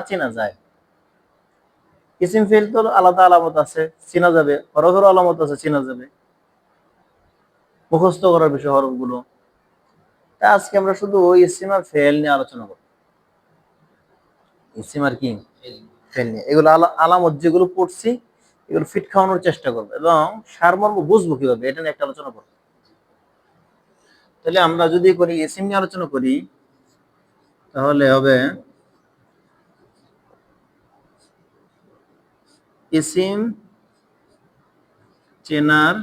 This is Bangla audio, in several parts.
চেনা যায়। ইসিম ফেল তো আলাদা আলামত আছে, চেনা যাবে। হরফের আলামত আছে, চেনা যাবে। মুখস্থ করার বিষয় হরফগুলো। তা আজকে আমরা শুধু ওই ইসিম আর ফেল নিয়ে আলোচনা করব। ইসিম আর কি ফেল নিয়ে, এগুলো আলামত যেগুলো পড়ছি এগুলো ফিট খাওয়ানোর চেষ্টা করবো এবং সারমর্ম বুঝবো কিভাবে, এটা নিয়ে একটা আলোচনা করবো। তাহলে আমরা যদি করি ইসিম নিয়ে আলোচনা করি, তাহলে হবে ইসিম চেনার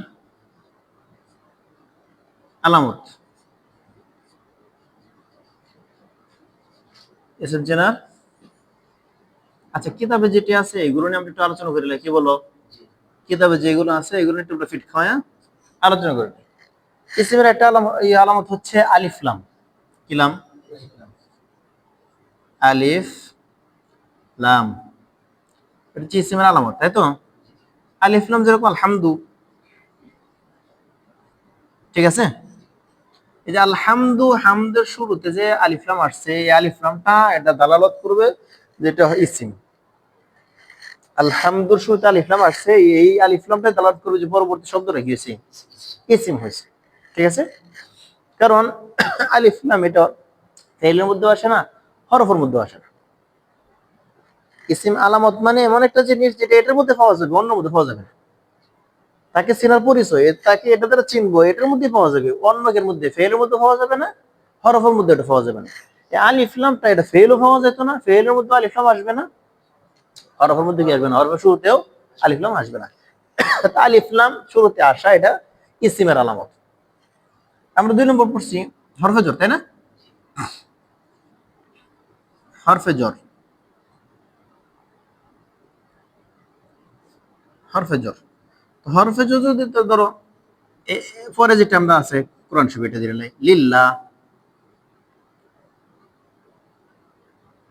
আলামত। ইসিম চেনার, আচ্ছা কিতাবে যেটি আছে এগুলো নিয়ে আমরা একটু আলোচনা করি, কি বলো? কিতাবে যেগুলো আছে এগুলো একটু ফিট খাওয়া আলোচনা করি। ইসিমের একটা আলামত হচ্ছে আলিফ লাম। কি লাম? আলিফ লাম, এটা হচ্ছে ইসিমের আলামত, তাই তো? আলিফ লাম যেরকম আলহামদু, ঠিক আছে? এই যে আলহামদু, হামদের শুরুতে যে আলিফ লাম আসছে, এই আলিফ লামটা এটা দালালত করবে যেটা ইসিম। আলহামদুর শুরুতে আলিফ লাম আসছে, এই আলিফ লামটা দালালত করবে যে পরবর্তী শব্দটা কি হয়েছে? ইসিম হয়েছে, ঠিক আছে? কারণ আলিফ লাম এটা ফেলের মধ্যে আসে না, হরফের মধ্যে আসে না। ইসিম আলামত মানে এমন একটা জিনিস যেটা এটার মধ্যে পাওয়া যাবে, অন্য মধ্যে পাওয়া যাবে না। তাকে চেনার পরিচয়, তাকে এটা দ্বারা চিনবো, এটার মধ্যে পাওয়া যাবে, অন্যের মধ্যে ফেলের মধ্যে পাওয়া যাবে না, হরফের মধ্যে এটা পাওয়া যাবে না। আলিফ লামটা এটা ফেলও পাওয়া যেত না, ফেলের মধ্যে আলিফ লাম আসবে না, হরফের মধ্যে কি আসবে না, হরফের শুরুতেও আলিফ লাম আসবে না। আলিফ লাম শুরুতে আসা এটা ইসিমের আলামত। আমরা 2 নম্বর পড়ছি হরফে জর, তাই না? হরফে জর, হরফে জর, হরফে জর যদি ধরো পরে যেটা আমরা আছে কোরআন শরীফ, এটা দিলে লিল্লাহ,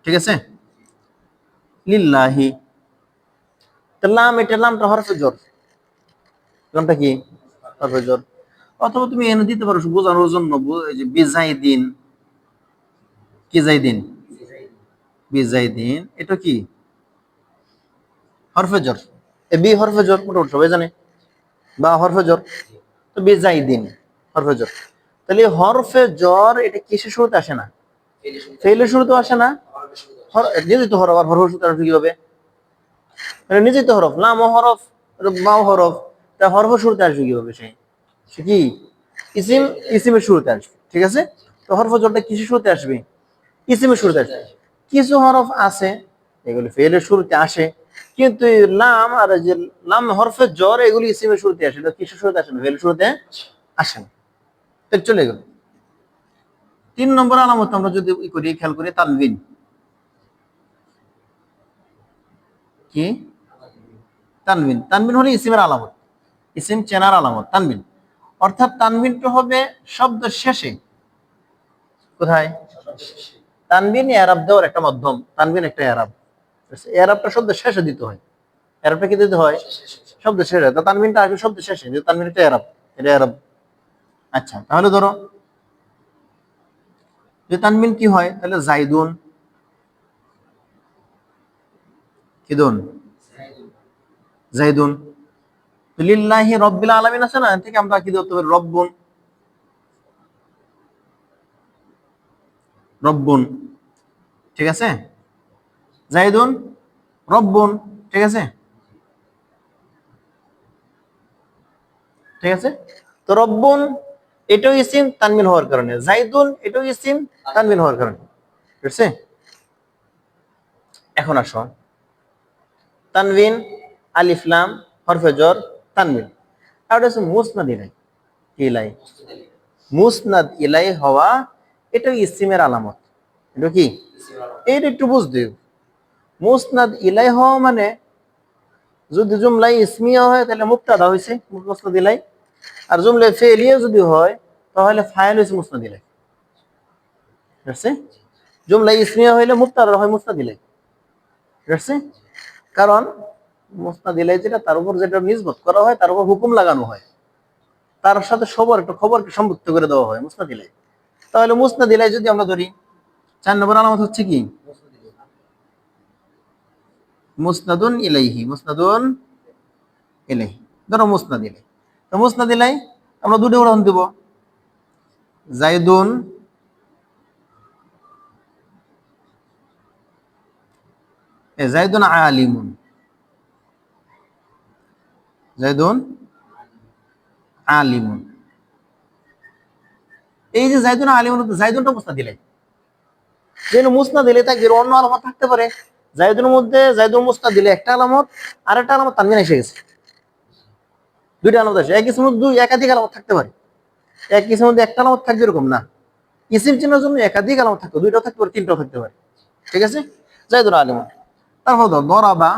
ঠিক আছে? লিল্লাহি, লাম, এটা লামটা হরফে জর, লামটা কি হরফে জর। অথবা তুমি এনে দিতে পারো বোঝানোর জন্য, এই যে বিজাইদিন, কি জাইদিন, বিজাইদিন, এটা কি হরফে জর। এ বি হরফে জর, মোটামুটি সবাই জানে, বা হরফে জর, তো বিজাইদিন হরফে জর। তাহলে হরফে জর এটা কিসের শুরুতে আসে না, ফেলের শুরুতে আসে না, নিজেই তো হরফ, আর হরফের শুরুতে আসবে কিভাবে? নিজেই তো হরফ, লাম হরফ, মাও হরফ, তা হরফের শুরুতে আসবে কিভাবে? সে কি ইসিম, ইসিমের শুরুতে আসবে, ঠিক আছে? তো হরফ জরটা কিসের শুরুতে আসবে? ইসিমের শুরুতে আসবে। কিছু হরফ আছে এগুলি ফেলের শুরুতে আসে, কিন্তু লাম আর যে লাম হরফের জর এগুলি ইসিমের শুরুতে আসে, এটা কিসের শুরুতে আসে না, ফেলের শুরুতে আসে না। তো চলে গেল 3 নম্বর আলামত। আমরা যদি করি, খেয়াল করি, তানবিন। কি তানবিন? তানবিন হলো ইসিমের আলামত, ইসিম চেনার আলামত তানবিন। অর্থাৎ তানবিনটা হবে শব্দ শেষে। কোথায়? তানবিন এরাব দেওয়ার একটা মাধ্যম, তানবিন একটা এরাব, এরাবটা শব্দ শেষে দিতে হয়। এরাবটা কি দিতে হয়? শব্দ শেষে। তো তানবিনটা আসবে শব্দ শেষে, যে তানবিন একটা এরাব, এটা এরাব। আচ্ছা, তাহলে ধরো যে তানবিন কি হয়, তাহলে জাইদুন, কিদুন, জাইদুন। লিল্লাহি রব্বিল আলামিন আছে না, থেকে আমরা কি ধরতে পারি? রব্বুন, রব্বুন, ঠিক আছে? জাইদুন, রব্বুন, ঠিক আছে? ঠিক আছে, তো রব্বুন এটাও ইসিম তানবিন হওয়ার কারণে, জাইদুন এটাও ইসিম তানবিন হওয়ার কারণে, ঠিক আছে? এখন আসো তানবিন, আলিফ লাম, হরফে জর, তানবিন। আর এটা হচ্ছে মুসনাদ ইলাই। কি ইলাই? মুসনাদ ইলাই হওয়া, এটা ইসিমের আলামত। এটা কি? এইটা একটু বুঝতে হবে। মুসনাদ ইলাই হওয়া মানে যদি জুমলাই ইসমিয়া হয় তাহলে মুবতাদা হইছে মুসনাদ ইলাই, আর জুমলাই ফেলিয়া যদি হয় তাহলে ফাইল হইছে মুসনাদ ইলাই, ঠিক আছে? জুমলাই ইসমিয়া হইলে মুবতাদা হয় মুসনাদ ইলাই, ঠিক আছে? কারণ মুসনাদ ইলাই যেটা, তার উপর যেটা নিসবত করা হয়, তার উপর হুকুম লাগানো হয়, তার সাথে একটা খবরকে সম্পৃক্ত করে দেওয়া হয়, মুসনাদ ইলাই। তাহলে মুসনাদ ইলাই যদি আমরা ধরি, 4 নম্বর আলামত হচ্ছে কি? মুসনাদুন ইলাইহি, মুসনাদুন ইলাইহি, ধরো মুসনাদ ইলাই। তো মুসনাদ ইলাই আমরা দুটো উদাহরণ দেব, জাইদুন জাইদুন আলিমুন, জাইদুন আলিমুন। এই যে জাইদুন আলিমুন, জাইদুনটা মুসনাদ ইলাই, যেন মুসনাদ দিলে তাকদির অন্য আলামত থাকতে পারে। জাইদুনের মধ্যে জাইদুল মুসনাদ দিলে একটা আলামত, আর একটা আলামত তানবিন এসে গেছে, দুইটা আলামত আসে। এক ইসমের মধ্যে দুই একাধিক আলামত থাকতে পারে, এক ইসমের মধ্যে একটা আলামত থাকবে এরকম না। ইসিম চিহ্নের জন্য একাধিক আলামত থাকতে, দুইটাও থাকতে পারে, তিনটাও থাকতে পারে। ঠিক আছে, জাইদুল আলিমুন। তারপর ধর দরাবা,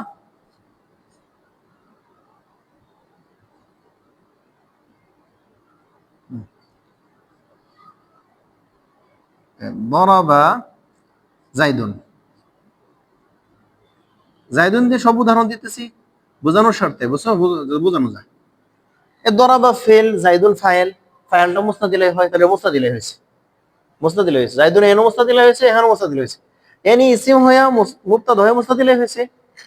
দরাবা জাইদুন। জাইদুন দিয়ে সব উদাহরণ দিতেছি বোঝানোর স্বার্থে, বুঝছো, বোঝানো যায়। এ দরাবা ফেল, জাইদুল ফাইল, ফাইলটা মুসনাদ দিলে হয়, তাহলে মুসনাদ দিলে হয়েছে, মুসনাদ দিলে হয়েছে। জাইদুন এনও মুসনাদ দিলে হয়েছে, এখানেও মুসনাদ দিলে হয়েছে। এনি ইসিম হইয়া মুবতাদা হয়ে মুসনাদ দিলে হয়েছে,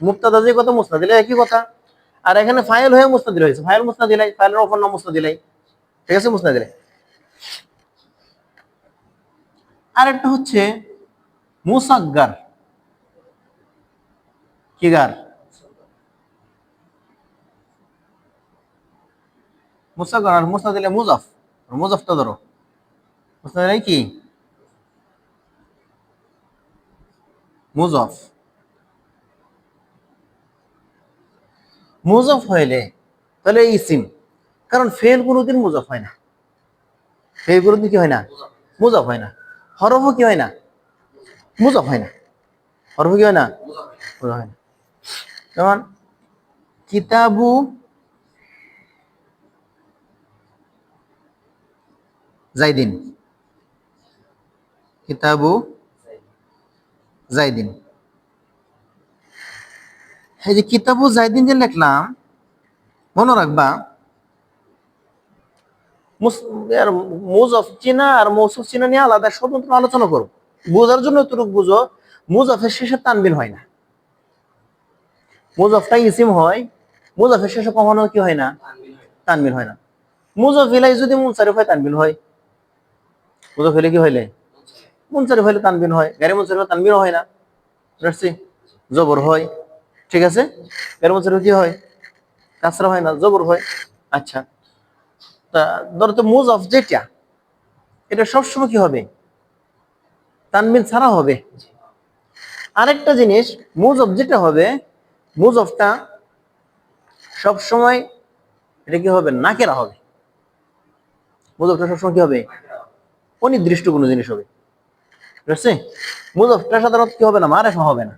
মুবতাদা যে কথা মুসনাদ দিলে একই কথা। আর এখানে ফাইল হয়ে মুসনাদ দিলে হয়েছে, ফাইল মুসনাদ দিলাই, ফাইলের অপর নাম মুসনাদ দিলাই। ঠিক আছে, মুসনাদ দিলাই। আরেকটা হচ্ছে মুসাগগার, কি গার? মুসাগগার। আর মুসনাদ দিলে মুজাফ, মুজাফটা ধরো, মুসনাদ দিলে কি মুজাফ। মুজাফ হইলে তাহলে ইসিম, কারণ ফেল কোনোদিন মুজাফ হয় না, ফেল কোনোদিন কি হয় না, মুজাফ হয় না। হরফও কি হয় না, মুজাফ হয় না, হরফ কি হয় না, মুজাফ হয় না। যেমন কিতাবু জাইদিন, কিতাবু জাইদিন। এই যে কিতাবু জাইদিন যে লিখলাম, মনে রাখবা মুজাফ চিনা আর মৌসুফ চিনা নিয়ে আলাদা স্বতন্ত্র আলোচনা করো। বোঝার জন্য এতটুকু বুঝো, মুজাফের শেষে তানবিন হয় না, মুজাফটা ইসিম হয়, মুজাফের শেষে কখনো কি হয় না, তানবিন হয় না। মুজাফ ইলাই যদি মুনসারিফ হয় তানবিন হয়, মুজাফ ইলাই কি হইলে মুনসারিফ হইলে তানবিন হয়, গায়রে মুনসারিফ তানবিন হয় না, বুঝছি, জবর হয়। ঠিক আছে, গায়রে মুনসারিফ কি হয়, কাসরা হয় না, জবর হয়। আচ্ছা, তা ধরো তো মুজাফ যেটা, এটা সবসময় কি হবে, তানবিন ছাড়া হবে। আরেকটা জিনিস, মুজাফ যেটা হবে, মুজাফটা সবসময় এটা কি হবে, নাকেরা হবে। মুজাফটা সবসময় কি হবে, অনির্দিষ্ট কোনো জিনিস হবে, বুঝছি। মুজাফটা সাধারণত কি হবে না, মারেফা হবে না।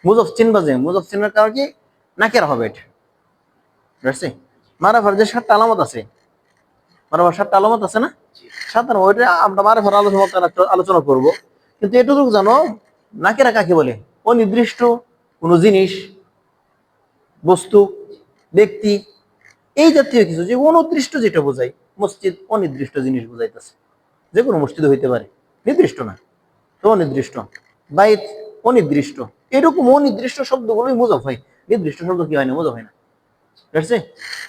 মুজাফ চিনবা যে, মুজাফ চিনার কারণ কি, নাকেরা হবে এটা, বুঝছি। মারেফার যে 7টা আলামত আছে, মারেফার 7টা আলামত আছে না, সাধারণ ওইটা আমরা মারেফার আলোচনা করব। কিন্তু এটুকু জানো, নাকেরা কাকে বলে, অনির্দিষ্ট কোনো জিনিস, বস্তু, ব্যক্তি, এই জাতীয় কিছু, যে অনির্দিষ্ট যেটা বোঝায়। মসজিদ অনির্দিষ্ট জিনিস বোঝাইতেছে, যে কোনো মসজিদ হইতে পারে, নির্দিষ্ট না, তো অনির্দিষ্ট। বাইত অনির্দিষ্ট। এরকম অনির্দিষ্ট শব্দগুলোই মুজাফ হয়, নির্দিষ্ট শব্দ কি হয় না, মুজাফ হয় না, ঠিক আছে।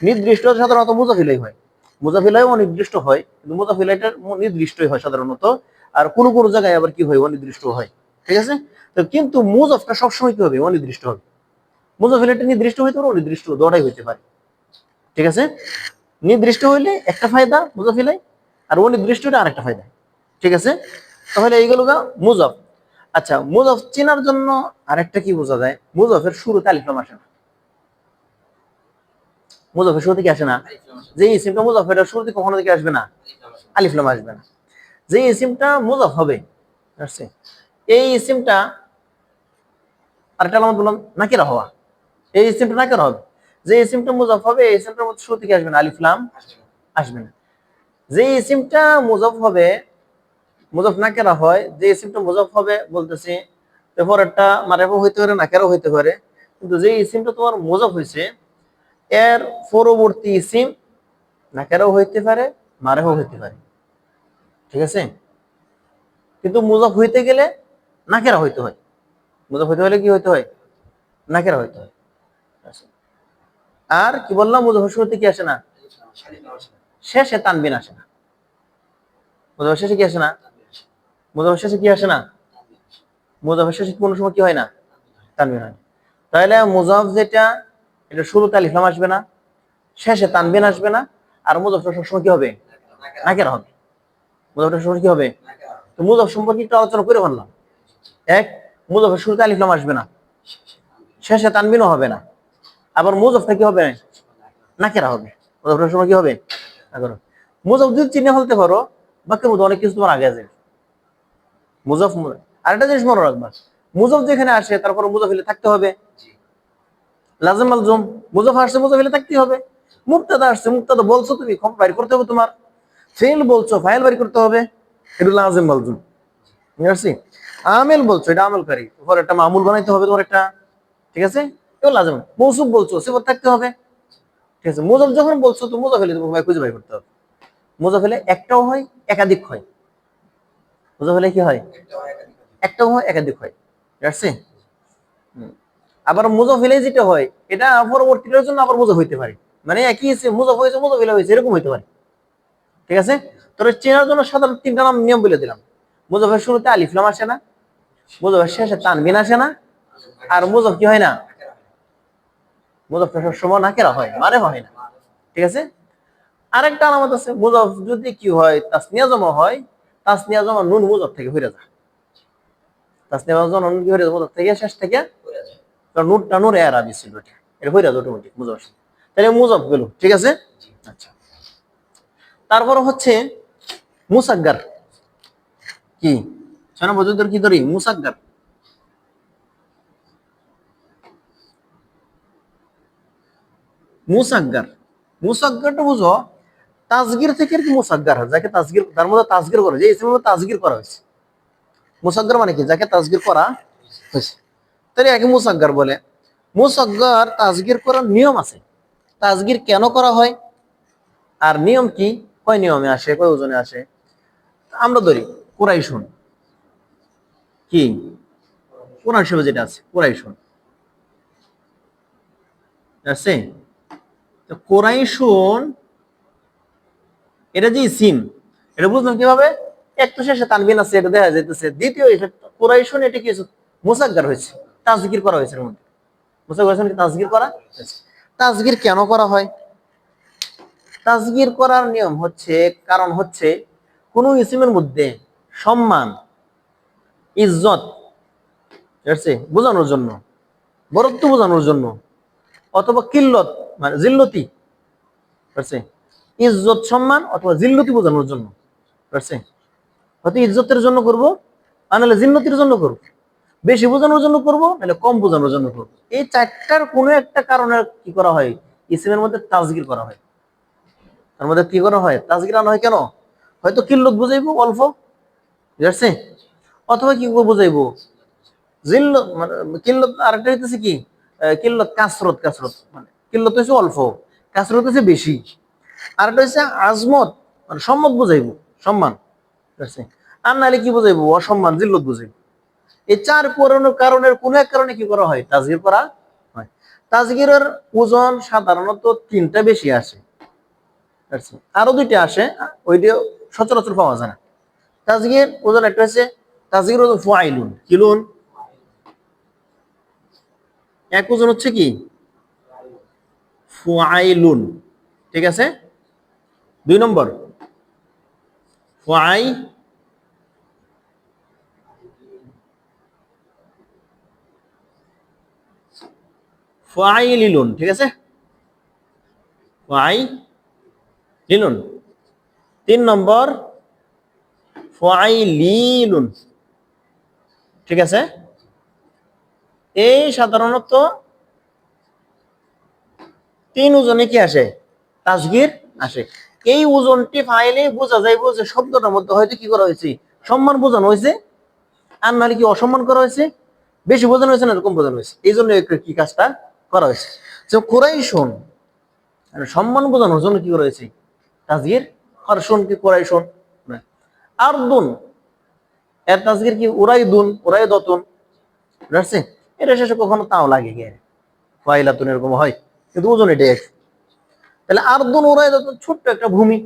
নির্দিষ্ট সাধারণত মুজাফিলাই হয়, মুজাফিলাই অনির্দিষ্ট হয়, কিন্তু মুজাফিলাইটা নির্দিষ্টই হয় সাধারণত। আর কোন কোন জায়গায় আবার কি হয়, অনির্দিষ্ট হয়। ঠিক আছে, তো কিন্তু মুজাফটা সবসময় কি হবে, অনির্দিষ্ট হবে। মুজাফিলাইটা নির্দিষ্ট হইতে পারে, অনির্দিষ্ট দুটোই হইতে পারে। ঠিক আছে, নির্দিষ্ট হইলে একটা ফায়দা মুজাফিলাই, আর অনির্দিষ্ট হইলে আরেকটা ফায়দা। ঠিক আছে, তাহলে এইগুলো মুজাফ। আচ্ছা, মুজাফ চেনার জন্য আরেকটা কি বোঝা যায়, মুজাফের শুরুতে আলিফ লাম আসে না। মুজাফের শুরুতে কি আসে না, যে ইসিমটা মুজাফ এটা শুরুতে কখনো থেকে আসবে না, আলিফ লাম আসবে না। যে ইসিমটা মুজাফ হবে, আসছে এই ইসিমটা, আরেকটা আলামত বললাম নাকিরা হওয়া, এই ইসিমটা নাকিরা হবে। যে ইসিমটা মুজাফ হবে, এই ইসিমটার মধ্যে শুরু থেকে আসবে না, আলিফ লাম আসবে না। যে ইসিমটা মুজাফ হবে, মুজাফ নাকিরা হয়, যে ইসিমটা মুজাফ হবে বলতেছি, এরপর একটা মারেফা হইতে পারে, নাকিরাও হইতে পারে। কিন্তু যে ইসিমটা তোমার মুজাফ হয়েছে, এর পরবর্তী ইসিম নাকেরাও হইতে পারে, মারেফও হইতে পারে। ঠিক আছে, কিন্তু মুজাফ হইতে গেলে নাকেরা হইতে হয়, মুজাফ হইতে হলে কি হইতে হয়, নাকেরা হইতে হয়। আর কি বললাম, মুজাফের শুরুতে কি আসে না, শেষে তানবিন আসে না। মুজাফের শেষে কি আসে না, মুজাফের শেষে কি আসে না, মুজাফের শেষে কোন সময় কি হয় না, তানবিন হয় না। তাহলে মুজাফ যেটা, এটা শুরুতে আলিফ লাম আসবে না, শেষে তানবিন আসবে না, আর মুজাফের সবসময় কি হবে, নাকেরা হবে। মুজাফের সবসময় কি হবে। তো মুজাফ সম্পর্কে একটু আলোচনা করে ফেললাম। এক, মুজাফের শুরুতে আলিফ লাম আসবে না, শেষে তানবিনও হবে না, আবার মুজাফটা কি হবে, নাকেরা হবে। মুজাফের সময় কি হবে, নাকেরা। মুজাফ যদি চিহ্নে ফেলতে পারো, বাক্যের মধ্যে অনেক কিছু তোমার আগে আছে। মুজাফ, আরেকটা জিনিস মনে রাখবা, মুজাফ যেখানে আসে তারপর মুজাফিলে থাকতে হবে, লাজিম মালজুম। মুজাফ আসছে, মুজাফিলে থাকতে হবে। মুবতাদা আসছে, মুবতাদা বলছো তুমি, বাইর করতে হবে তোমার। ফেল বলছো, ফাইল বাইর করতে হবে, এটা লাজিম মালজুম। ঠিক আছে। আমেল বলছো, এটা আমলকারী, তোমার একটা মামুল বানাইতে হবে তোমার একটা। ঠিক আছে, এগুলো লাজিম। মৌসুফ বলছো, সিফাত থাকতে হবে। ঠিক আছে। মুজাফ যখন বলছো তো মুজাফিলে তোমাকে খুঁজে বাইর করতে হবে। মুজাফিলে একটাও হয়, একাধিক হয়। মুজাফিলে কি হয়, একটাও হয়, একাধিক হয়। ঠিক আছে। আবার মুজাফিলে যেটা হয়, এটা পরবর্তীটার জন্য আবার মুজাফ হইতে পারে, মানে একই মুজাফ হয়েছে, মুজাফিলে হয়েছে, এরকম হইতে পারে। ঠিক আছে। তোর চেনার জন্য সাধারণ তিনটা নাম নিয়ম বলে দিলাম। মুজাফের শুরুতে আলিফ লাম আসে না, মুজাফের শেষে তানবিন আসে না, আর মুজাফ কি হয় না, মুজাফের সবসময় নাকেরা হয়, মানে হয় না। ঠিক আছে। আরেকটা আলামত আছে, মুজাফ যদি কি হয়, তাসনিয়া জমা হয়, তাসনিয়া জমা নুন মুজাফ থেকে হয়ে যায়। তাসনিয়া জমা নুন কি হয়ে যায়, মুজাফ থেকে শেষ থেকে, নুনটা নূর এরাবি ছিল, এটা হয়ে যায় অটোমেটিক মুজাফ। তাহলে মুজাফ গেল। ঠিক আছে। আচ্ছা, তারপর হচ্ছে মুসাগ্গার। কি শোনা বজুদের কি ধরি, মুসাগ্গার। মুসাগ্গার, মুসাগ্গারটা বুঝো, তাসগির থেকে আর কি মুসাগ্গার হয়, যাকে তাসগির, তার মধ্যে তাসগির করা, যে ইসমের মধ্যে তাসগির করা হয়েছে। মুসাগ্গার মানে কি, যাকে তাসগির করা হয়েছে, তাহলে একে মুসাগ্গার বলে। মুসাগ্গার তাসগির করার নিয়ম আছে, তাসগির কেন করা হয় আর নিয়ম কি, কয় নিয়মে আসে, কয় ওজনে আসে। আমরা ধরি কুরাইশুন, কি কোরআন শরীফে যেটা আছে কুরাইশুন আছে। তো কুরাইশুন এটা যে ইসিম, এটা বুঝলাম কিভাবে, এক তো শেষে তানবিন আছে, এটা দেখা যাইতেছে। দ্বিতীয় কুরাইশুন, এটা কি মুসাগ্গার হয়েছে, তাসগির করা হয়েছে। এর মধ্যে মুসাগ্গার কি তাসগির করা হয়েছে। তাসগির কেন করা হয়, তাসগির করার নিয়ম হচ্ছে, কারণ হচ্ছে কোন ইসিমের মধ্যে সম্মান, ইজ্জত বোঝানোর জন্য, বরত্ব বোঝানোর জন্য, অথবা কিল্লত মানে জিল্লতি, ইজ্জত সম্মান অথবা জিল্লতি বোঝানোর জন্য, হয়তো ইজ্জতের জন্য করব, আর নাহলে জিল্লতির জন্য করব, বেশি বোঝানোর জন্য করব, নাহলে কম বোঝানোর জন্য করব। এই চারটার কোনো একটা কারণে কি করা হয়, ইসিমের মধ্যে তাসগির করা হয়। তার মধ্যে কি করা হয়, তাসগির আনা হয়। কেন, হয়তো কিল্লত বুঝাইবো, অল্প, ঠিক আছে, অথবা কি বুঝাইবো, জিল্লত মানে কিল্লত। আরেকটা হইতেছে কি, কিল্লত কাসরত, কাসরত মানে কিল্লত হচ্ছে অল্প, কাসরত হচ্ছে বেশি। আরেকটা হচ্ছে আজমত, মানে সম্মত বুঝাইবো, সম্মান, ঠিক আছে। আর নাহলে কি বুঝাইবো, অসম্মান, জিল্লত বুঝাইবো। এই চার কারণের কোন এক কারণে কি করা হয়, তাসগির করা হয়। তাসগিরের ওজন সাধারণত তিনটা বেশি আসে, আরো দুইটা আসে, ওইটা সচরাচর পাওয়া যায় না। তাসগির ওজন একটা হচ্ছে তাসগির ওজন ফুআইলুন, কিলুন, এক ওজন হচ্ছে কি ফুআইলুন, ঠিক আছে। দুই নম্বর ফুআই ফুআইলিলুন, ঠিক আছে, ফুআইলিলুন। তিন নম্বর ফুআইলিলুন, ঠিক আছে। এই সাধারণত তিন ওজনে কি আসে, তাসগির আসে। এই ওজনটি ফাইলে বোঝা যাইব যে শব্দটার মধ্যে হয়তো কি করা হয়েছে, সম্মান বোঝানো হয়েছে, আর নাহলে কি অসম্মান করা হয়েছে, বেশি বোঝানো হয়েছে না এরকম বোঝানো হয়েছে। এই জন্য কি কাজটা করা হয়েছে, যে কুরাইশুন সম্মান বোঝানোর জন্য কি করা হয়েছে, তাসগির। হরশুন কি কুরাইশুন, আরদুন এর তাসগির কি উরাইদুন, উরাইদতুন, বুঝতে পারছেন। এটা শেষে কখনো তাও লাগে গে, ফাইলাতুন এরকম হয়, কিন্তু ওজন এটাই এক। তাহলে আরদুন উরাইদাতুন ছোট্ট একটা ভূমি,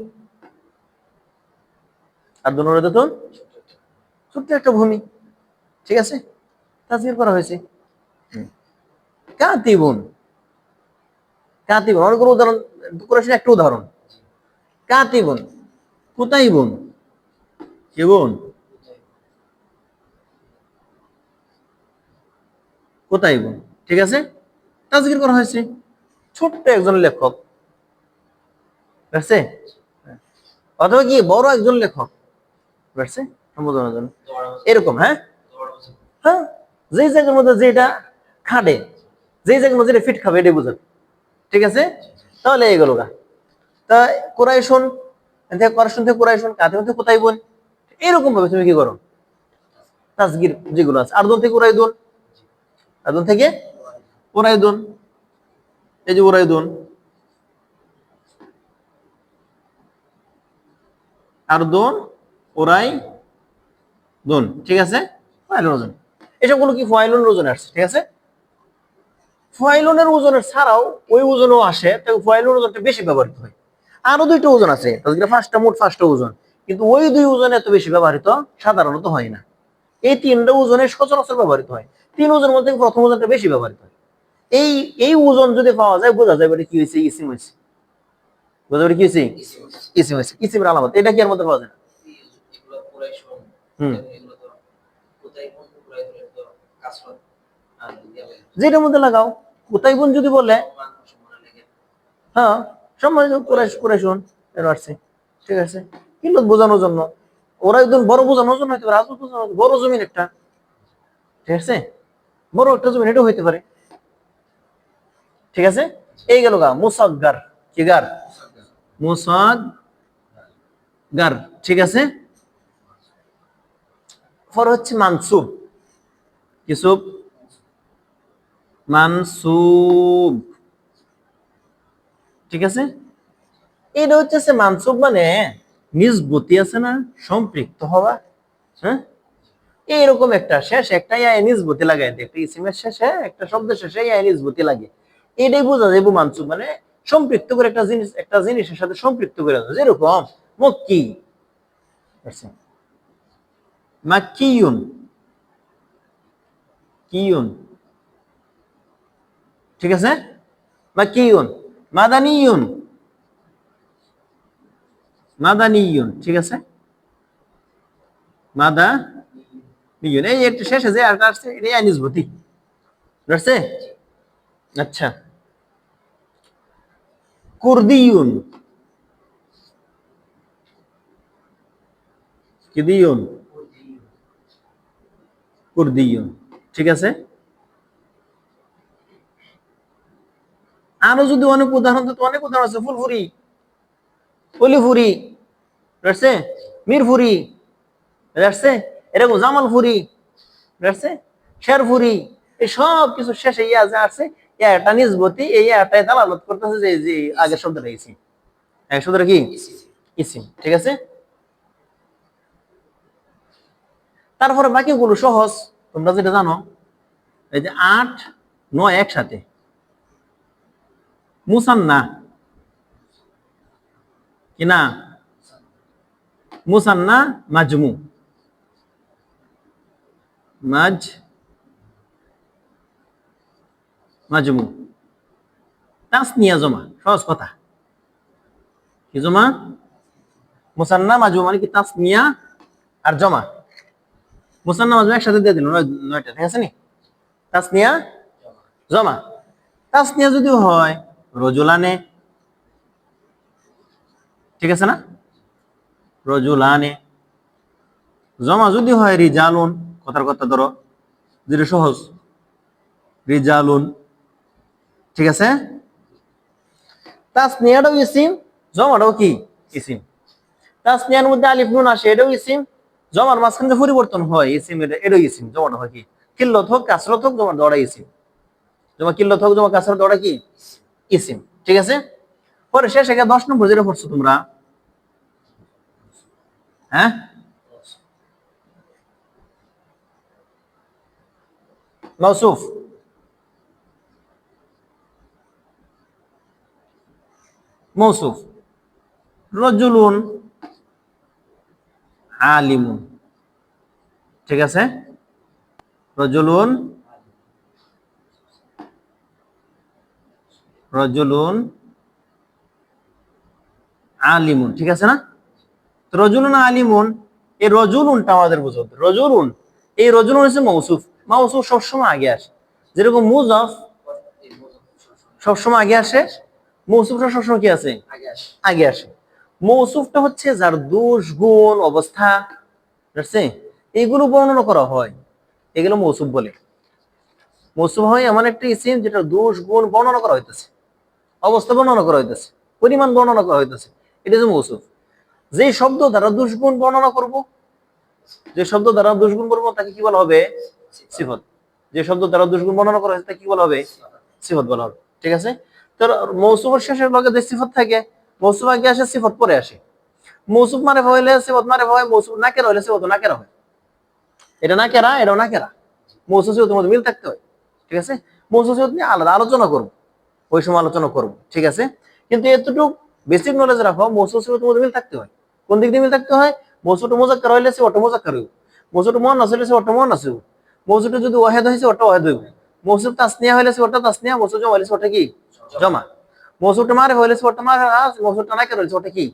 আরদুন উরাইদাতুন ছোট্ট একটা ভূমি, ঠিক আছে, তাসগীর করা হয়েছে। কাতিবুন, কাতিবুন অনেকগুলো উদাহরণ করেছেন, একটা উদাহরণ কাতিবুন, কুতাইবুন, কি বোন, কুতাইবুন, ঠিক আছে, তাসগীর করা হয়েছে, ছোট্ট একজন লেখক, ঠিক আছে, অথবা কি বড় একজন লেখক, ঠিক আছে, সম্বোধনের জন্য এরকম। হ্যাঁ, হ্যাঁ, যেই জায়গার মধ্যে যেটা খাটে, যেই জায়গার মধ্যে ফিট খাবে এটাই বুঝাবে, ঠিক আছে। তাহলে এইগুলো গা, তা কোরাইশন থেকে কোরাইশন থেকে কোরাইশন, কাতে থেকে কোথায় বোন, এরকম ভাবে তুমি কি করো তাসগীর যেগুলো আছে, আরদুন থেকে উরাইদুন, আরদুন থেকে উরাইদুন, এই যে উরাইদুন, আরদুন, উরাইদুন, ঠিক আছে, ফাইলুন ওজন, এসবগুলো কি ফাইলুন ওজনে আসছে, ঠিক আছে। ফাইলুনের ওজনের ছাড়াও ওই ওজনও আসে, তাই ফাইলুন ওজনটা বেশি ব্যবহৃত হয়। আরো দুইটা ওজন আছে, তাসগীরে পাঁচটা, মোট পাঁচটা ওজন, কিন্তু ওই দুই ওজন এত বেশি ব্যবহৃত সাধারণত হয় না। এই তিনটা ওজনে সচরাচর ব্যবহৃত হয়, তিন ওজনের মধ্যে প্রথম ওজনটা বেশি ব্যবহৃত হয়। এই এই ওজন যদি পাওয়া যায় বোঝা যায় এটা কি হয়েছে, ইসিম হয়েছে, বোঝা যাবে কি হয়েছে, ইসিম হয়েছে, ইসিমের আলামত, এটা কি এর মধ্যে পাওয়া যায় না। হুম, যেটার মধ্যে লাগাও, কোথায় বোন যদি বলে, হ্যাঁ, সম্মানিত কুরাইশন এর আসছে, ঠিক আছে, কিল্লত বোঝানোর জন্য, ওরা একদম বড় বোঝানোর জন্য হইতে পারে, আজব বোঝানোর, বড় জমিন একটা, ঠিক আছে, বড় একটা জমিন এটাও হইতে পারে, ঠিক আছে। এই গেল গা মুসাগগার, কি গার, মুসাগগার, ঠিক আছে। পর হচ্ছে মানসুব, কিসুব, মানসুব, ঠিক আছে। এটা হচ্ছে মানসুব মানে নিসবতি আছে না, সম্পৃক্ত হওয়া, হ্যাঁ, এইরকম একটা শেষ একটা ইয়া নিসবতি লাগাই দেয়, একটা ইসিমের শেষে একটা শব্দের শেষে ইয়া নিসবতি লাগে, এটাই বোঝা যাবে মানসুব মানে সম্পৃক্ত করে একটা জিনিস একটা জিনিসের সাথে সম্পৃক্ত করে দেওয়া, যেরকম মক্কি, মাক্কিয়ুন, কিয়ুন, ঠিক আছে, মাক্কিয়ুন, মাদানিয়ুন, মাদানিয়ুন, ঠিক আছে, মাদানিয়ুন, এই একটা শেষে যে আরটা আসছে এটা ইয়া নিসবতি, বুঝছে। আচ্ছা, কুরদিয়ুন, কিদিয়ুন, কুরদিয়ুন, ঠিক আছে। আরো যদি অনেক উদাহরণ দিতে, অনেক উদাহরণ আছে, ফুলফুরি, অলিফুরি, বুঝছে, মিরফুরি, বুঝছে, এরকম জামালফুরি, বুঝছে, শেরফুরি, এই সব কিছু শেষে ইয়া যা আছে, ইয়া একটা নিসবতি, এই ইয়াটাই দালালত করতেছে যে যে আগের শব্দটা ইসিম, আগের শব্দটা কি ইসিম, ঠিক আছে। তারপরে বাকিগুলো সহজ, তোমরা যেটা জানো, এই যে 8 9 একসাথে, মুসান্না, কি না, মুসান্না, মাজমু, মাজমু, তাসনিয়া জমা, সহজ কথা, কি জমা, মুসান্না মাজমু মানে কি তাসনিয়া আর জমা, মুসান্না মাজমু একসাথে দিয়ে দিল, 9টা, ঠিক আছে নি, তাসনিয়া জমা, তাসনিয়া যদি হয় রজুলানে, ঠিক আছে না, রজুলানে, জমা যদি হয় রিজালুন, কথার কথা ধরো যেটা সহজ, রিজালুন, ঠিক আছে। তাসনিয়াটাও ইসিম, জমাটাও কি ইসিম, তাসনিয়ার মধ্যে আলিফ নুন আসে এটাও ইসিম, জমার মাঝখানে যে পরিবর্তন হয় ইসিম, এটাও ইসিম, জমাটা হয় কি কিল্লত হোক কাসরত হোক, জমার দড়া ইসিম, জমা কিল্লত হোক জমা কাসরত দড়া কি ইসিম, ঠিক আছে। পরে শেষ একে 10 নম্বর যেটা পড়ছো তোমরা, হ্যাঁ, মাউসুফ, মৌসুফ, রজুলুন আলিমুন, ঠিক আছে, রজুলুন, রজুলুন আলিমুন, ঠিক আছে না? রজুলুন আলিমুন, এই রজুলুনটা আমাদের বুঝতে, রজুলুন, এই রজুলুন হচ্ছে মৌসুফ। মৌসুফ সবসময় আগে আসে, যেরকম মুজাফ সবসময় আগে আসে, মৌসুফটা সবসময় কি আছে, আগে আসে। মৌসুফটা হচ্ছে যার দোষ গুণ অবস্থা, বুঝছে, এইগুলো বর্ণনা করা হয়, এগুলো মৌসুফ বলে। মৌসুফ হয় এমন একটা ইসিম যেটা দোষ গুণ বর্ণনা করা হইতেছে, অবস্থা বর্ণনা করা হইতেছে, পরিমাণ বর্ণনা করা হইতেছে, এটা হচ্ছে মৌসুফ। যে শব্দ দ্বারা দুষ্গুণ বর্ণনা করব, যে শব্দ দ্বারা দুষ্গুণ করবো তাকে কি বলা হবে, সিফত। যে শব্দ দ্বারা দুষ্গুণ বর্ণনা করা হয়েছে তাকে কি বলা হবে, সিফত বলা হবে, ঠিক আছে। তো মৌসুফের শেষের লগে যে সিফত থাকে, মৌসুফ আগে আসে, সিফত পরে আসে। মৌসুফ মারিফা হইলে সিফত মারিফা হয়, মৌসুফ নাকেরা হইলে সিফত নাকেরা হয়। এটা নাকেরা, এটাও নাকেরা, মৌসুফ সিফতের মধ্যে মিল থাকতে হয়, ঠিক আছে। মৌসুফ সিফত নিয়ে আলাদা আলোচনা করব, ওই সময় আলোচনা করব, ঠিক আছে। কিন্তু এতটুকু বেসিক নলেজ রাখো, মৌসুফ সিফতের মধ্যে মিল থাকতে হয়। কোন দিক দিয়ে মিল থাকতে হয়, মৌসুফটা মুজাক্কার হইলে সিফতটা মুজাক্কার হইব, মৌসুফটা মুয়ান্নাস হইলে সিফতটা মুয়ান্নাস হইব, মৌসুফটা যদি ওয়াহিদ হয় সিফতটা ওয়াহিদ হইব, মৌসুফ তাসনিয়া হইলে সিফতটা তাসনিয়া, মৌসুফ জমা হইলে সিফতটা কি, জমা, মৌসুফটা মারিফা হইলে সিফতটা মারিফা, মৌসুফটা নাকেরা হইলে সিফতটা কি,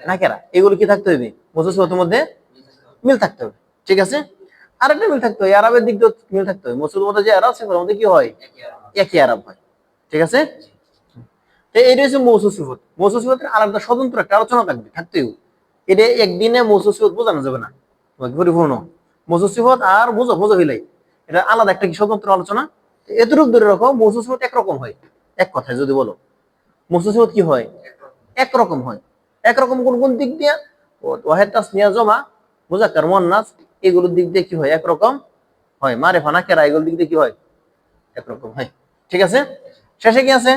নাকেরা। এগুলো কি থাকতে হবে, মৌসুফ সিফতের মধ্যে মিল থাকতে হবে, ঠিক আছে। আরেকটা মিল থাকতে হয়, আরবের দিক দিয়ে মিল থাকতে হয়, মৌসুফের মধ্যে যে আরব সিফতের মধ্যে কি হয়, একই আরব হয়, ঠিক আছে। এইটা হচ্ছে মৌসুফ সিফত। মৌসুফ সিফতের আলাদা স্বতন্ত্র একটা আলোচনা থাকবে, থাকতেই। এটা একদিনে মৌসুফ সিফত বোঝানো যাবে না, পরিপূর্ণ মৌসুফ সিফত আর মুজাফিলাই, এটা আলাদা একটা কি স্বতন্ত্র আলোচনা। এতটুকু ধরে রাখো, মৌসুফ সিফত একরকম হয়, এক কথায় যদি বলো, মৌসুফ সিফত কি হয়, একরকম হয়। একরকম কোন কোন দিক দিয়ে, ওয়াহিদ তাসনিয়া জমা মুজাক্কার মুয়ান্নাস এগুলোর দিক দিয়ে কি হয়, একরকম হয়। মারিফা নাকেরা এগুলোর দিক দিয়ে কি হয়, একরকম হয়, ঠিক আছে। শেষে কি আছে,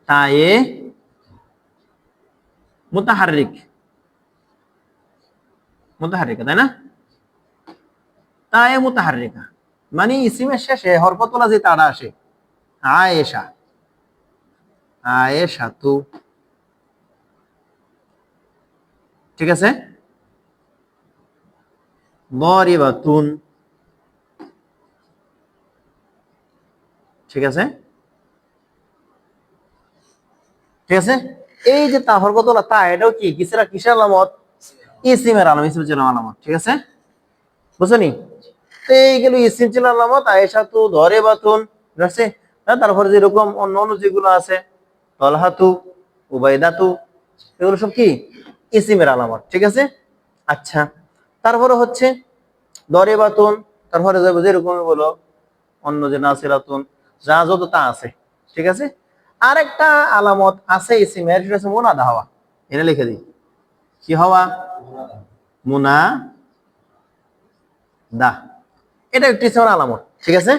তায়ে মুতাহাররিক, মুতাহাররিকা, তাই না? তায়ে মুতাহাররিকা মানে ইসিমের শেষে হরফ তোলা যে তাড়া আসে, আয়েশা, আয়েশা তু, ঠিক আছে, দরিবাতুন, ঠিক আছে, ঠিক আছে। এই যে তা হরফ তোলা তা, এটাও কি কিসের কিসের আলামত, ইসিমের আলামত, ইসিমের ছিল আলামত, ঠিক আছে, বুঝছনি। তো এইগুলো ইসিম ছিল আলামত, আয়েশা তু, দরিবাতুন, ঠিক আছে। তারপরে যেরকম অন্য অন্য যেগুলো আছে, তলহাতু, উবাইদাতু, এগুলো সব কি ইসিমের আলামত, ঠিক আছে। আচ্ছা, তারপরে হচ্ছে দরিবাতুন, তারপরে যেরকম বলো অন্য যে নাসিরাতুন, যা যত তা আছে, ঠিক আছে। আরেকটা আলামত আছে ইসিমের, সেটা হচ্ছে মুনাদা হওয়া। এটা লিখে দিই, কি হওয়া, মুনাদা, এটা একটি ইসিমের আলামত, ঠিক আছে।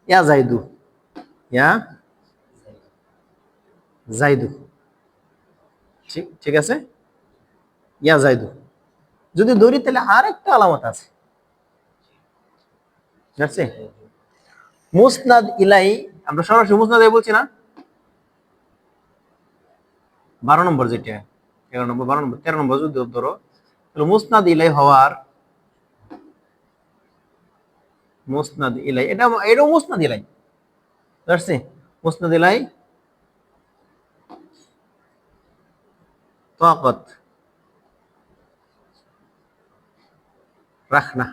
ইয়া জাইদু, ইয়া জাইদু, ঠিক ঠিক আছে, ইয়া জাইদু। যদি ধরি তাহলে আরেকটা আলামত আছে, ঠিক আছে। মুসনাদ ইলাই, আমরা সরাসরি মুসনাদ বলছি না, 12 নম্বর যেটা, 11 নম্বর, 12 নম্বর, 13 নম্বর যদি ধরো, তাহলে মুসনাদ ইলাই হওয়ার, মুসনাদ ইলাই, এটাও মুসনাদ ইলাই, বুঝছি, মুসনাদ ইলাই তাকাত রাখনা,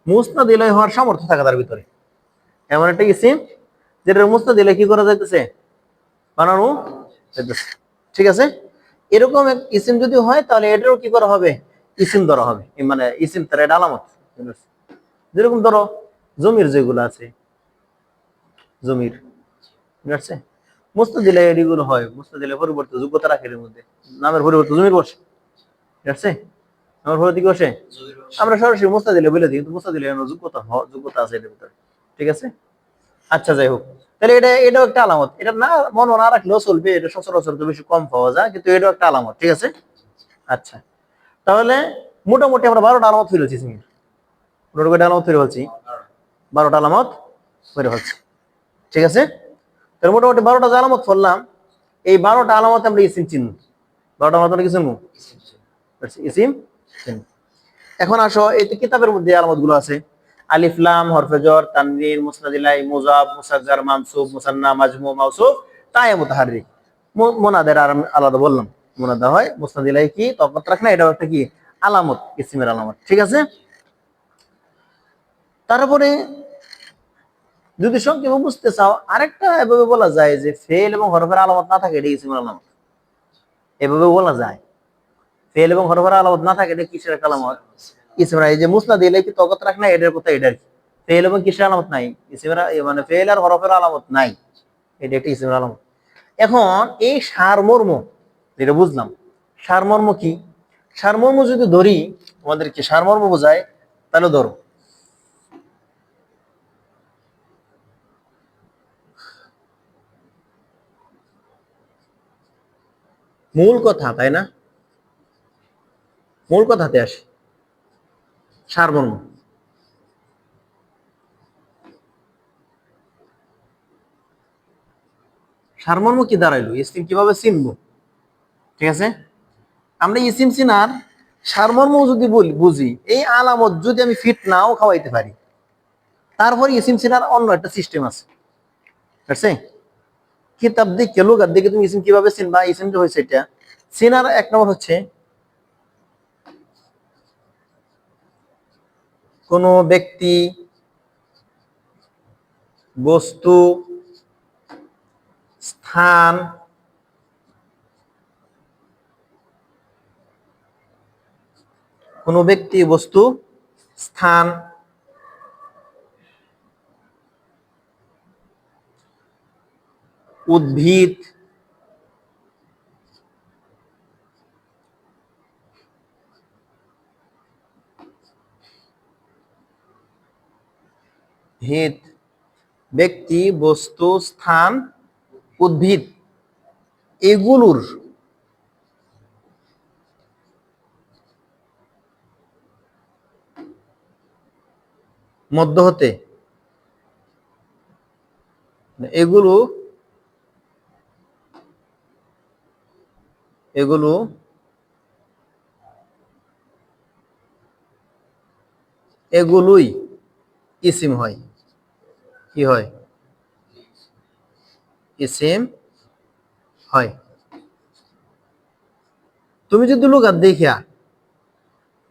মুসনাদ ইলাই হওয়ার সামর্থ্য থাকা তার ভিতরে, এমন একটা ইসিম যেটা মুসনাদ ইলাই কি করা যাইতেছে, বানানো যাইতেছে, ঠিক আছে। এরকম এক ইসিম যদি হয় তাহলে এটারও কি করা হবে, ইসিম ধরা হবে, মানে ইসিম তার এটা আলামত। যেরকম ধরো জমির যেগুলো আছে, জমির, ঠিক আছে, মুস্তাদিলে এগুলো হয়, মুস্তাদিলে পরিবর্তে যোগ্যতা রাখে, এর মধ্যে নামের পরিবর্তে জমির বসে, ঠিক আছে, নামের পরিবর্তে কি বসে, আমরা সরাসরি মুস্তাদিলে বলে দিই, কিন্তু মুস্তাদিলে যোগ্যতা আছে এর ভিতরে, ঠিক আছে। আচ্ছা, যাই হোক, তাহলে এটাও একটা আলামত। এটা না মনে না রাখলেও চলবে, এটা সচরাচর তো বেশি কম পাওয়া যায়, কিন্তু এটাও একটা আলামত, ঠিক আছে। আচ্ছা, তাহলে মোটামুটি আমরা 12টা আলামত ফেলেছি, মোটামুটি আলামত ফেলে ফেলছি, 12টা আলামত ফেলে ফেলছি, ঠিক আছে। তাহলে মোটামুটি 12টা যে আলামত বললাম, এই 12টা আলামত আমরা ইসিম চিনব। 12টা আলামত আমরা কি চিনব? ইসিম চিনব। এখন আসো, এই কিতাবের মধ্যে আলামত গুলো আছে, আলিফ লাম, হরফে জর, তানবীর, মুসনাদ ইলাই, মুজাফ, মুসাজ্জার, মানসুব, মুসান্না, মাজমু, মাউসুফ, তায়ে মুতাহাররিক। মুনাদের আর আলাদা বললাম, মুনাদা হয়, মুসনাদ ইলাই কি তকত রাখ না, এটাও একটা কি আলামত, ইসিমের আলামত। ঠিক আছে। তারপরে যদি সংক্ষেপে বুঝতে চাও, আরেকটা এভাবে বলা যায় যে ফেল এবং হরফের আলামত না থাকে এটা ইসিমের আলামত। এভাবে বলা যায়, ফেল এবং হরফের আলামত না থাকে এটা কিসের একটা আলামত? ইসিমের। এই যে মুসনাদ ইলাই কি তকত রাখ না, এটার কথা এটা। ফেল এবং কিসের আলামত নাই? ইসিমের, মানে ফেল আর হরফের আলামত নাই, এটা একটা ইসিমের আলামত। এখন এই সারমর্ম যেটা বুঝলাম, সারমর্ম কি? সারমর্ম যদি ধরি, তোমাদের কি সারমর্ম বোঝায়? তাহলে ধরো, মূল কথা, তাই না? মূল কথাতে আসে সারমর্ম। সারমর্ম কি দাঁড়াইলো? ইসিম কিভাবে চিনবো? ঠিক আছে, আমরা ইসিম চিনার সারমর্ম যদি বুঝি, এই আলামত যদি আমি ফিট নাও খাওয়াইতে পারি, তারপরে ইসিম চিনার অন্য একটা সিস্টেম আছে। ঠিক আছে, কিতাব দিকে লুগার দিকে তুমি ইসিম কিভাবে চিনবা, ইসিম যে হয়েছে এটা চিনার এক নম্বর হচ্ছে কোন ব্যক্তি, বস্তু, স্থান, কোন ব্যক্তি, বস্তু, স্থান, উদ্ভিদ, ভিত, ব্যক্তি, বস্তু, স্থান, উদ্ভিদ, এগুলোর মধ্য হতে, এগুলো এগুলো এগুলোই ইসিম হয়। কি হয়? ইসিম হয়। তুমি যদি লুগাত দেখিয়া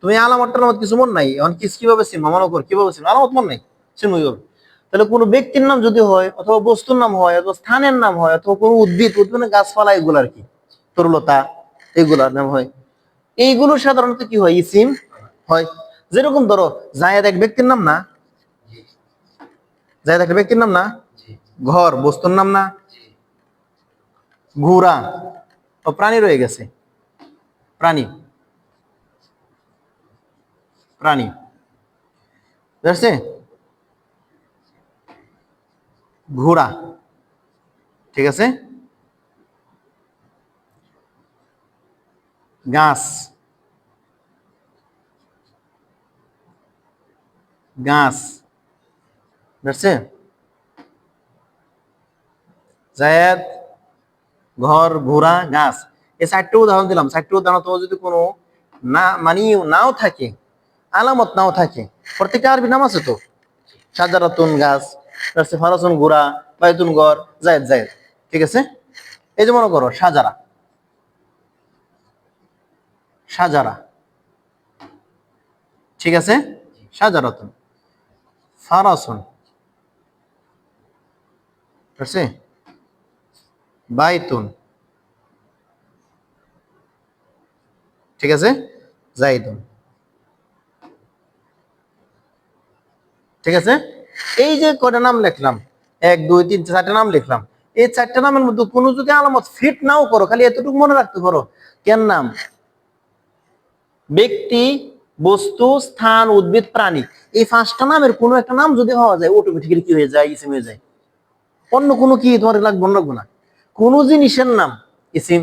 তুমি আলামতটার মত কিছু মন নাই, এখন কিভাবে চিনবো? মনে কর কিভাবে চিনবো, আলামত মন নাই, চিনবো কিভাবে? তাহলে কোনো ব্যক্তির নাম যদি হয়, অথবা বস্তুর নাম হয়, অথবা স্থানের নাম হয়, অথবা কোনো উদ্ভিদ, উদ্ভিদের গাছপালা, এগুলো আর কি, তরুলতা, এগুলার নাম হয়, এইগুলো সাধারণত কি হয়? ইসিম হয়। যেরকম ধরো জায়েদ এক ব্যক্তির নাম না? জায়েদ একটা ব্যক্তির নাম না? ঘর বস্তুর নাম না? ঘোড়া ও প্রাণী রয়ে গেছে, প্রাণী, প্রাণী বুঝছে? ঘোড়া, ঠিক আছে, গাছ, গাছ বুঝছে? জায়েদ, ঘর, ঘোড়া, গাছ, এই 4টে উদাহরণ দিলাম। 4টে উদাহরণ তোমার যদি কোনো না মানে নাও থাকে, আলামত নাও থাকে, প্রত্যেকটা আরবি নাম আছে তো, সাজারাতুন গাছ, ফারাসুন ঘোড়া, বাইতুন ঘর, জায়েদ জায়েদ, ঠিক আছে। এই যে মনে করো সাজারা, সাজারা, ঠিক আছে, সাজারাতুন, ফারাসুন, ঠিক আছে, বাইতুন, ঠিক আছে, জাইদুন, ঠিক আছে। এই যে কয়টা নাম লিখলাম, 1 2 3 4টে নাম লিখলাম, এই 4টে নামের মধ্যে কোনো যদি আলামত ফিট নাও করো, খালি এতটুকু মনে রাখতে পারো, কেন নাম, ব্যক্তি, বস্তু, স্থান, উদ্ভিদ, প্রাণী, এই 5টা নামের কোনো একটা নাম যদি হওয়া যায়, অটোমেটিক্যালি কি হয়ে যায়? ইসিম হয়ে যায়। অন্য কোনো কি তোমার লাগবে না। কোন জিনিসের নাম ইসিম,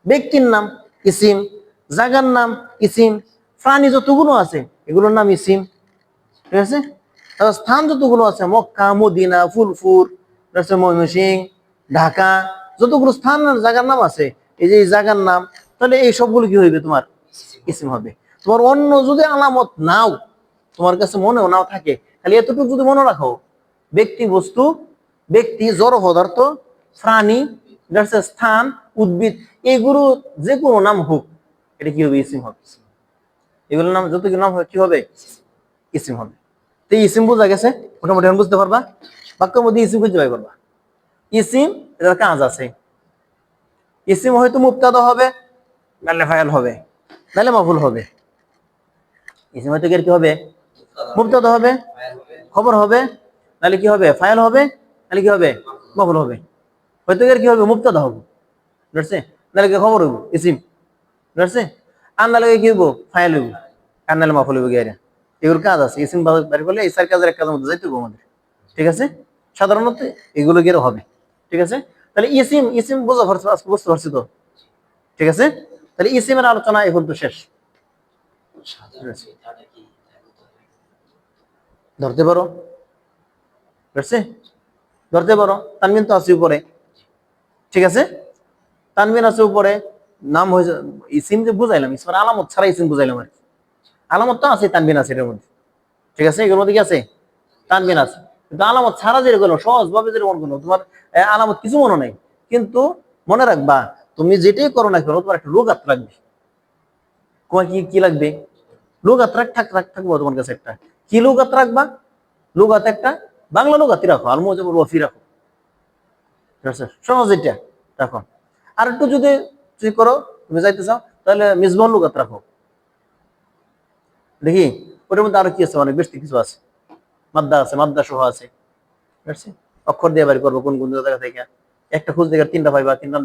ব্যক্তির নাম ইসিম, জায়গার নাম ইসিম, প্রাণী যতগুলো আছে এগুলোর নাম ইসিম, ঠিক আছে। স্থান যতগুলো আছে, মক্কা, মদিনা, ফুলপুর, ময়মনসিংহ, ঢাকা, যতগুলো স্থান জায়গার নাম আছে, এই যে এই জায়গার নাম, তাহলে এই সবগুলো কি হইবে তোমার ইসিম হবে। তোমার অন্য যদি আলামত নাও, তোমার কাছে মনেও নাও থাকে, খালি এতটুকু যদি মনে রাখো, ব্যক্তি বস্তু, ব্যক্তি জড় পদার্থ, প্রাণী, স্থান, উদ্ভিদ, এইগুলো যে কোনো নাম হোক, এটা কি হবে ইসিম হবে। এগুলোর নাম যতগুলো নাম হবে কি হবে ইসিম হবে। তো ইসিম বোঝা গেছে মোটামুটি, এখন বুঝতে পারবা বাক্যের মধ্যে ইসিম খুঁজে বাই করবা। ইসিম এটার কাজ আছে, ইসিম হয়তো মুবতাদা হবে, নাহলে ফাইল হবে, নাহলে মাফুল হবে। ইসিম হয়তো কি হবে মুবতাদা হবে, খবর হবে, নাহলে কি হবে ফাইল হবে, নাহলে কি হবে মাফুল হবে। হয়তো কি হবে মুবতাদা হবে, বুঝছে, নাহলে কি খবর হইব ইসিম, বুঝছে, আর নাহলে কি হইব ফাইল হইব, আর নাহলে মাফুল হইব। গিয়ে এগুলোর কাজ আছে, ইসিম বের করলে এই চার কাজের এক কাজের মধ্যে যাইতে হবে আমাদের, ঠিক আছে। সাধারণত এগুলো গিয়ে হবে, ঠিক আছে। তাহলে ইসিম, ইসিম বুঝতে পারছি তো, ঠিক আছে। তাহলে ইসিমের আলোচনা এখন তো শেষ। ধরতে পারো, বুঝছে, ধরতে পারো। তানবিন তো আছে উপরে, ঠিক আছে, তানবিন আছে উপরে, নাম হয়েছে ইসিম যে বুঝাইলাম, ইসমের আলামত ছাড়া ইসিম বুঝাইলাম আর কি। আলামত তো আছে, তানবিন আছে এর মধ্যে, ঠিক আছে, এগুলোর মধ্যে কি আছে তানবিন আছে। কিন্তু আলামত ছাড়া যেরকম সহজ ভাবে যেরকম কোনো তোমার আলামত কিছু মনে নাই, কিন্তু মনে রাখবা তুমি যেটাই করো না কেন তোমার একটা লুগাত লাগবে। তোমার কি কি লাগবে লুগাত থাকবো তোমার কাছে একটা, কি লুগাত রাখবা, লুগাত একটা বাংলা লুগাতই রাখো, আল মুজাবুল ওয়াফি রাখো, ঠিক আছে, সহজ এটা রাখো। আর একটু যদি তুমি করো, তুমি যাইতে চাও, তাহলে মিসবাহুল লুগাত রাখো। দেখি ওটার মধ্যে আরো কি আছে, অনেক বেশি কিছু আছে, মাদ্দা আছে, মাদ্দা সহ আছে, ঠিক আছে। অক্ষর দিয়ে বাড়ি করবো কোন কোন জায়গা থেকে, একটা খুঁজ দেখে তিনটা পাইবা, তিনটা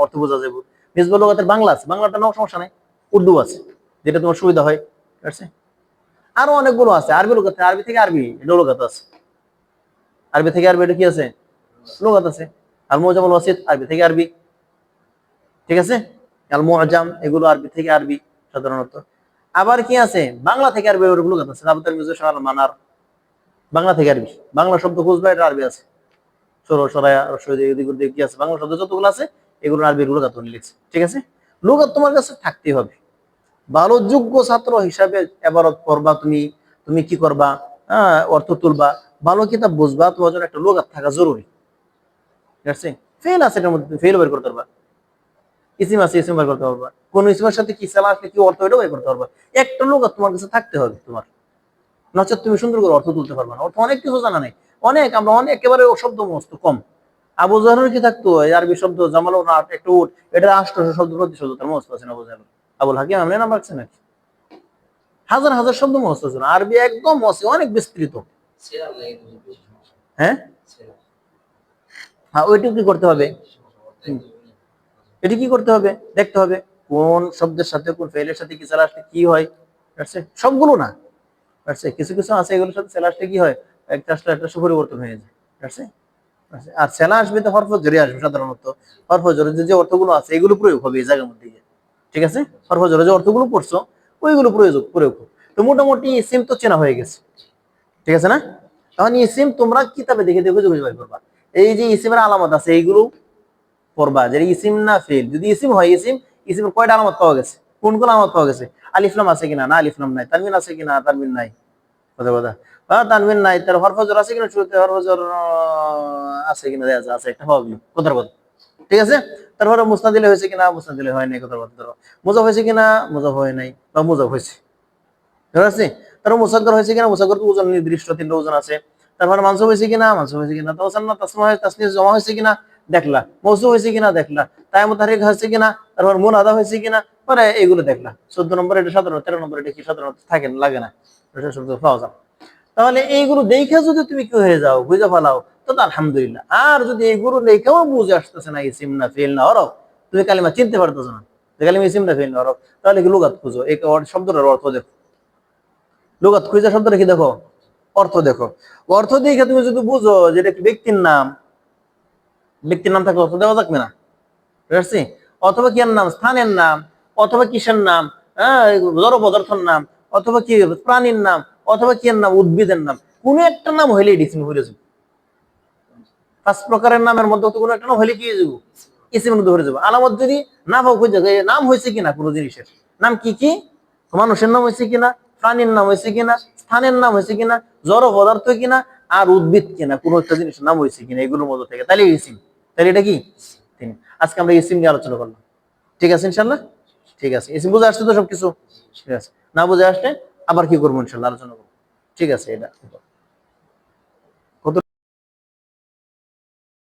অর্থ বোঝা যাবো। মিসবাহুল লুগাতের বাংলা আছে, বাংলাটা নাও সমস্যা নাই, উর্দু আছে, যেটা তোমার সুবিধা হয়, ঠিক আছে। আরো অনেকগুলো আছে, আরবি লুগাত, আরবি থেকে আরবি এটা লুগাত আছে, আরবি থেকে আরবি এটা কি আছে লুগাত আছে। আল মুজামুল ওয়াসিত আরবি থেকে আরবি, ঠিক আছে। আল মুআজাম এগুলো আরবি থেকে আরবি সাধারণত। আবার কি আছে বাংলা থেকে আরবি লুগাত আছে, আবুতাল মিউজিক আল মানার, বাংলা থেকে আরবি, বাংলা শব্দ খুঁজবা এটা আরবি আছে, সরো সরায়া রসই এদিক কি আছে, বাংলা শব্দ যতগুলো আছে এগুলো আরবি লুগাত লিখছে, ঠিক আছে। লুগাত তোমার কাছে থাকতেই হবে। ভালো যোগ্য ছাত্র হিসাবে এবারত পড়বা তুমি, তুমি কি করবা, অর্থ তুলবা, ভালো কিতাব বুঝবা, তোমার জন্য একটা লুগাত থাকা জরুরি, ঠিক আছে। ফেল আছে এটার মধ্যে, ফেল বের করতে পারবা, ইসিম আছে ইসিম বের করতে পারবা, কোন ইসিমের সাথে কি সালা আসলে কি অর্থ এটাও বের করতে পারবা। একটা লুগাত তোমার কাছে থাকতে হবে তোমার, নচেত তুমি সুন্দর করে অর্থ তুলতে পারবা না। অর্থ অনেক কিছু জানা নেই, অনেক আমরা অনেক একেবারে শব্দ মস্ত কম। আবু জাহরের কি থাকতো এই আরবি শব্দ জামাল একটু উঠ, এটা 800 শব্দ প্রতি শব্দ তার মস্ত আছে না আবু জাহর, আবুল হাকিম আমলে নাম রাখছে নাকি, হাজার হাজার শব্দ মস্ত আছে না, আরবি একদম মস্ত, অনেক বিস্তৃত। হ্যাঁ হ্যাঁ, ওইটুকু কি করতে হবে, এটি কি করতে হবে দেখতে হবে, কোন শব্দের সাথে কোন ফেলের সাথে কি চালা আসলে কি হয়, সবগুলো না, কিছু কিছু আছে এগুলোর সাথে সেলা আসলে কি হয়, একটা আসলে একটা সুপরিবর্তন হয়ে যায়, ঠিক আছে। আর সেলা আসবে তো হরফ জোরে আসবে, সাধারণত হরফ জোরে যে অর্থগুলো আছে এগুলো প্রয়োগ হবে এই জায়গার মধ্যে, ঠিক আছে। হরফ জোরে যে অর্থগুলো পড়ছো ওইগুলো প্রয়োগ। তো মোটামুটি ইসিম তো চেনা হয়ে গেছে, ঠিক আছে না। তখন ইসিম তোমরা কিতাবে দেখে দেখে খুঁজে বের করবা, এই যে ইসিমের আলামত আছে এইগুলো পড়বা, যে ইসিম না ফেল। যদি ইসিম হয় ইসিমের কয়টা আলামত পাওয়া গেছে, কোন কোন আলামত পাওয়া গেছে, আলিফলাম আছে কিনা, না আলিফলাম নাই, তানবিন আছে কিনা, তানবিন নাই, কথা তানবিন নাই, তার হরফজর আছে কিনা, শুরুতে হরফজর আছে কিনা, আছে একটা পাবি, কথার কথা, ঠিক আছে। তারপরে মুস্তাদিলে হয়েছে কিনা, মুস্তাদিলে হয় নাই, কথার কথা। ধরো মুজাফ হয়েছে কিনা, মুজাফ হয় নাই বা মুজাফ হয়েছে, ঠিক আছে। তারপর মুসাগর হয়েছে কিনা, মুসাগর তো ওজন নির্দিষ্ট 3টা ওজন আছে। তারপরে মানসুব হয়েছে কিনা, মানসুব হয়েছে কিনা, তাওসান্না তাসমা তাসনিস জমা হয়েছে কিনা দেখলা, মৌসুম হয়েছে কিনা দেখলা, তাই মুতাহরিক হয়েছে কিনা, তারপর মুনাদা হয়েছে কিনা, পরে এগুলো দেখলা। 14 নম্বর এটা, 17 13 নম্বর এটা কি সাধারণত থাকে না, লাগে না, এটা শব্দ পাওয়া যায়। তাহলে এইগুলো দেখে যদি তুমি কি হয়ে যাও, বুঝে ফেলাও, তো আলহামদুলিল্লাহ। আর যদি এইগুলো দেখেও বুঝে আসতেছে না ইসিম না ফেল না হরফ, তুমি কালিমা চিনতে পারতেছো না কালিমা ইসিম না ফেল না হরফ, তাহলে কি লুগাত খুঁজো, এই শব্দটার অর্থ দেখো, লুগাত খুঁজে শব্দটা কি দেখো, অর্থ দেখো। অর্থ দেখে তুমি যদি বুঝো যে এটা কি ব্যক্তির নাম, ব্যক্তির নাম থাকলে অর্থ দেওয়া যাবে না, ঠিক আছে। অথবা কি নাম, স্থানের নাম, অথবা কিসের নাম, হ্যাঁ জড় পদার্থের নাম, অথবা কি প্রাণীর নাম, অথবা কি নাম উদ্ভিদের নাম, কোন একটা নাম হইলে এডিসিম হয়ে যাবে, পাঁচ প্রকারের নামের মধ্যে তো কোনো একটা নাম হলে কি হয়ে যাবো, ইসিমের মধ্যে ধরে যাবো। আলামত যদি না পাও খুঁজে নাম হয়েছে কিনা কোনো জিনিসের, নাম কি কি, মানুষের নাম হয়েছে কিনা, প্রাণীর নাম হয়েছে কিনা, স্থানের নাম হয়েছে কিনা, জড় পদার্থ কিনা, আর উদ্ভিদ কিনা, কোনো একটা জিনিসের নাম হয়েছে কিনা, এগুলোর মধ্যে থেকে, তাহলে ইসিম। তাহলে এটা কি তিনি। আজকে আমরা ইসিম নিয়ে আলোচনা করলাম, ঠিক আছে ইনশাল্লাহ। ঠিক আছে, ইসিম বুঝে আসছে তো সবকিছু? ঠিক আছে, না বুঝে আসলে আবার কি করবো ইনশাল্লাহ আলোচনা করবো। ঠিক আছে, এটা